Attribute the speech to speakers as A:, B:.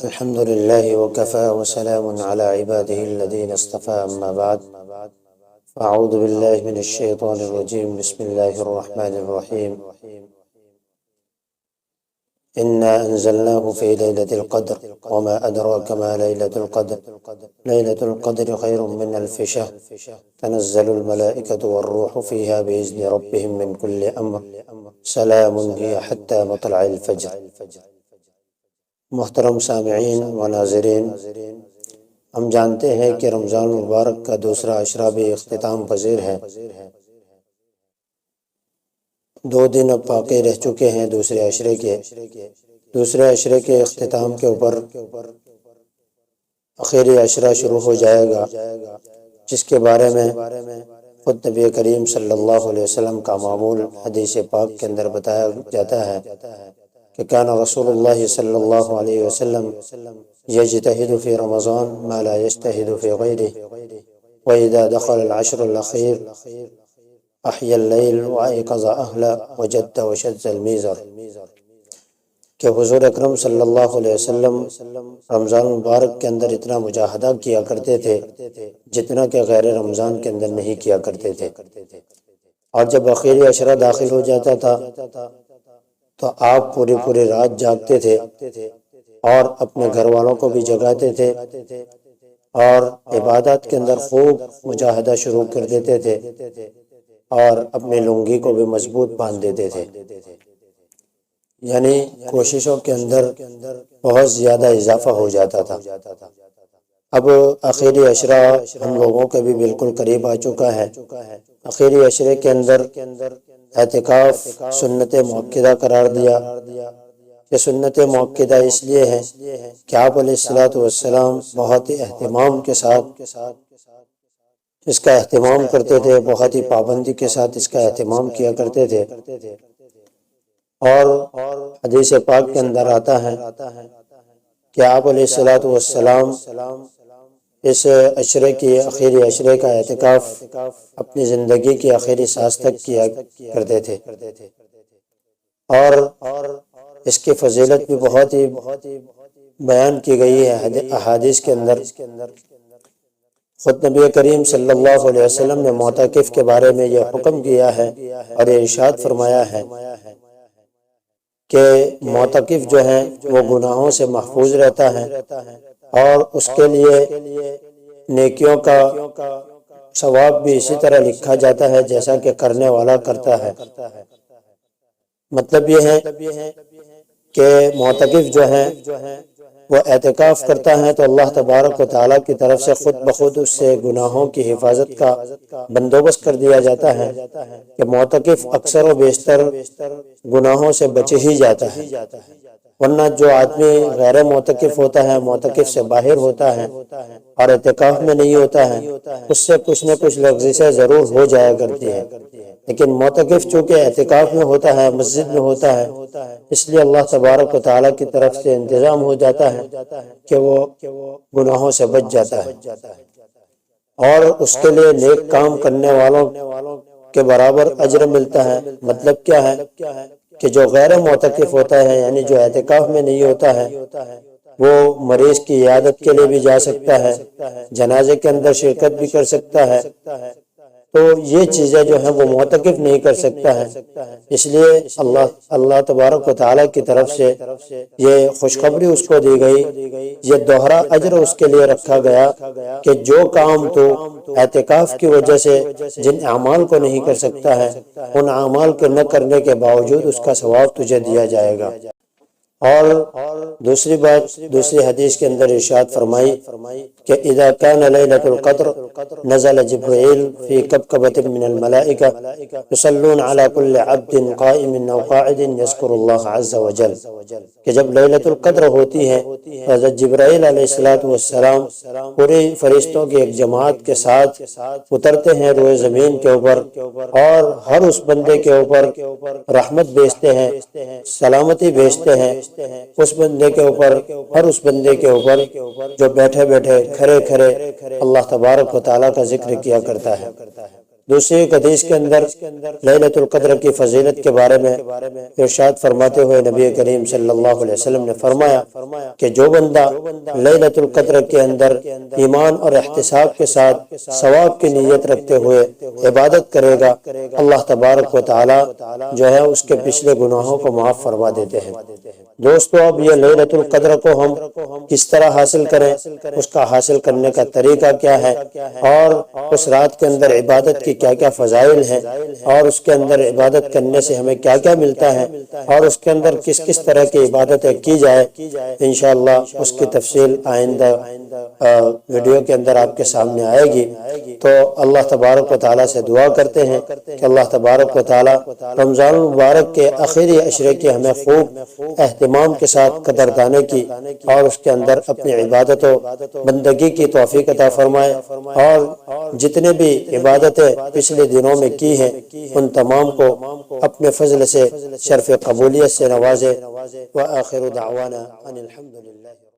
A: الحمد لله وكفى وسلام على عباده الذين اصطفى أما بعد فأعوذ بالله من الشيطان الرجيم بسم الله الرحمن الرحيم إنا أنزلناه في ليلة القدر وما أدراك ما ليلة القدر ليلة القدر خير من ألف شهر تنزل الملائكة والروح فيها بإذن ربهم من كل أمر سلام هي حتى مطلع الفجر۔ محترم سامعین و ناظرین، ہم جانتے ہیں کہ رمضان مبارک کا دوسرا عشرہ بھی اختتام پذیر ہے۔ 2 دن اب باقی رہ چکے ہیں دوسرے عشرے کے اختتام کے اوپر آخری عشرہ شروع ہو جائے گا، جس کے بارے میں خود نبی کریم صلی اللہ علیہ وسلم کا معمول حدیث پاک کے اندر بتایا جاتا ہے کہ کان رسول اللہ صلی اللہ علیہ وسلم یجتہد فی رمضان ما لا یجتہد فی غیرہ وَإِذَا دخل العشر الأخیر احیا اللیل وایقظ اہلہ وجد وشد المیزر، کہ حضور اکرم صلی اللہ علیہ وسلم رمضان مبارک کے اندر اتنا مجاہدہ کیا کرتے تھے جتنا کہ غیر رمضان کے اندر نہیں کیا کرتے تھے، اور جب آخری عشرہ داخل ہو جاتا تھا تو آپ پوری رات جاگتے تھے اور اپنے گھر والوں کو بھی جگاتے تھے اور عبادت کے اندر خوب مجاہدہ شروع کر دیتے تھے اور اپنے لنگی کو بھی مضبوط باندھ دیتے تھے، یعنی کوششوں کے اندر بہت زیادہ اضافہ ہو جاتا تھا۔ اب آخری عشرہ ہم لوگوں کے بھی بالکل قریب آ چکا ہے۔ آخری عشرے کے اندر اعتکاف سنت مؤکدہ قرار دیا۔ یہ سنت مؤکدہ اس لیے ہے کہ آپ علیہ الصلوۃ والسلام بہت ہی اہتمام کے ساتھ اس کا اہتمام کرتے تھے، بہت ہی پابندی کے ساتھ اس کا اہتمام کیا کرتے تھے، اور حدیث پاک کے اندر آتا ہے کہ آپ علیہ الصلوۃ والسلام اس عشرے کی آخری عشرے کا اعتکاف اپنی زندگی کی آخری سانس تک کیا کرتے تھے، اور اس کی فضیلت بھی بہت ہی بیان کی گئی ہے احادیث کے اندر۔ خود نبی کریم صلی اللہ علیہ وسلم نے معتکف کے بارے میں یہ حکم کیا ہے اور یہ ارشاد فرمایا ہے کہ معتکف جو ہے وہ گناہوں سے محفوظ رہتا ہے اور اس کے لیے نیکیوں کا ثواب بھی اسی طرح لکھا جاتا ہے جیسا کہ کرنے والا کرتا ہے۔ مطلب یہ ہے کہ معتکف جو ہے وہ اعتکاف کرتا ہے تو اللہ تبارک و تعالیٰ کی طرف سے خود بخود اس سے گناہوں کی حفاظت کا بندوبست کر دیا جاتا ہے کہ معتکف اکثر و بیشتر گناہوں سے بچ ہی جاتا ہے، ورنہ جو آدمی غیر معتکف ہوتا ہے، معتکف سے باہر ہوتا ہے اور اعتکاف میں نہیں ہوتا ہے، اس سے کچھ نہ کچھ لغزشیں ضرور ہو جایا کرتی ہے، لیکن معتکف چونکہ اعتکاف میں ہوتا ہے، مسجد میں ہوتا ہے، اس لیے اللہ تبارک و تعالیٰ کی طرف سے انتظام ہو جاتا ہے کہ وہ گناہوں سے بچ جاتا ہے، اور اس کے لیے نیک کام کرنے والوں کے برابر اجر ملتا ہے۔ مطلب کیا ہے کہ جو غیر معتکف ہوتا ہے، یعنی جو اعتکاف میں نہیں ہوتا ہے، وہ مریض کی عیادت کے لیے بھی جا سکتا ہے، جنازے کے اندر شرکت بھی کر سکتا ہے، تو یہ چیزیں جو ہیں وہ معتکف نہیں کر سکتا ہے۔ اس لیے اللہ تبارک و تعالیٰ کی طرف سے یہ خوشخبری اس کو دی گئی، یہ دوہرا اجر اس کے لیے رکھا گیا کہ جو کام تو اعتکاف کی وجہ سے جن اعمال کو نہیں کر سکتا ہے، ان اعمال کے نہ کرنے کے باوجود اس کا ثواب تجھے دیا جائے گا۔ اور دوسری بات، دوسری حدیث کے اندر ارشاد فرمائی کہ اذا كان ليلة القدر نزل جبرائیل في كبكبة من الملائکہ يصلون على كل عبد قائم او قاعد يذكر الله عز وجل، کہ جب لیلۃ القدر ہوتی ہے حضرت جبرائیل علیہ السلام پورے فرشتوں کی ایک جماعت کے ساتھ اترتے ہیں روئے زمین کے اوپر اور ہر اس بندے کے اوپر رحمت بھیجتے ہیں، سلامتی بھیجتے ہیں اس بندے کے اوپر، ہر اس بندے کے اوپر جو بیٹھے بیٹھے کھڑے کھڑے اللہ تبارک و تعالیٰ کا ذکر کیا کرتا ہے۔ دوسری ایک حدیث کے اندر لیلۃ القدر کی فضیلت کے بارے میں ارشاد فرماتے ہوئے نبی کریم صلی اللہ علیہ وسلم نے فرمایا کہ جو بندہ لیلۃ القدر کے اندر ایمان اور احتساب کے ساتھ ثواب کی نیت رکھتے ہوئے عبادت کرے گا، اللہ تبارک و تعالی جو ہے اس کے پچھلے گناہوں کو معاف فرما دیتے ہیں۔ دوستو، اب یہ لیلۃ القدر کو ہم کس طرح حاصل کریں، اس کا حاصل کرنے کا طریقہ کیا ہے، اور اس رات کے اندر عبادت کی کیا کیا فضائل ہیں، اور اس کے اندر عبادت کرنے سے ہمیں کیا کیا ملتا ہے، اور اس کے اندر کس کس طرح کی عبادتیں کی جائے، انشاءاللہ اس کی تفصیل آئندہ ویڈیو کے اندر آپ کے سامنے آئے گی۔ تو اللہ تبارک و تعالیٰ سے دعا کرتے ہیں کہ اللہ تبارک و تعالیٰ رمضان المبارک کے آخری عشرے کی ہمیں خوب اہتمام کے ساتھ قدردانی کی اور اس کے اندر اپنی عبادت و بندگی کی توفیق عطا فرمائے، اور جتنے بھی عبادتیں پچھلے دنوں میں کی ہیں ان تمام کو اپنے فضل سے شرف قبولیت سے نوازے۔ وآخر دعوانا ان الحمد للہ۔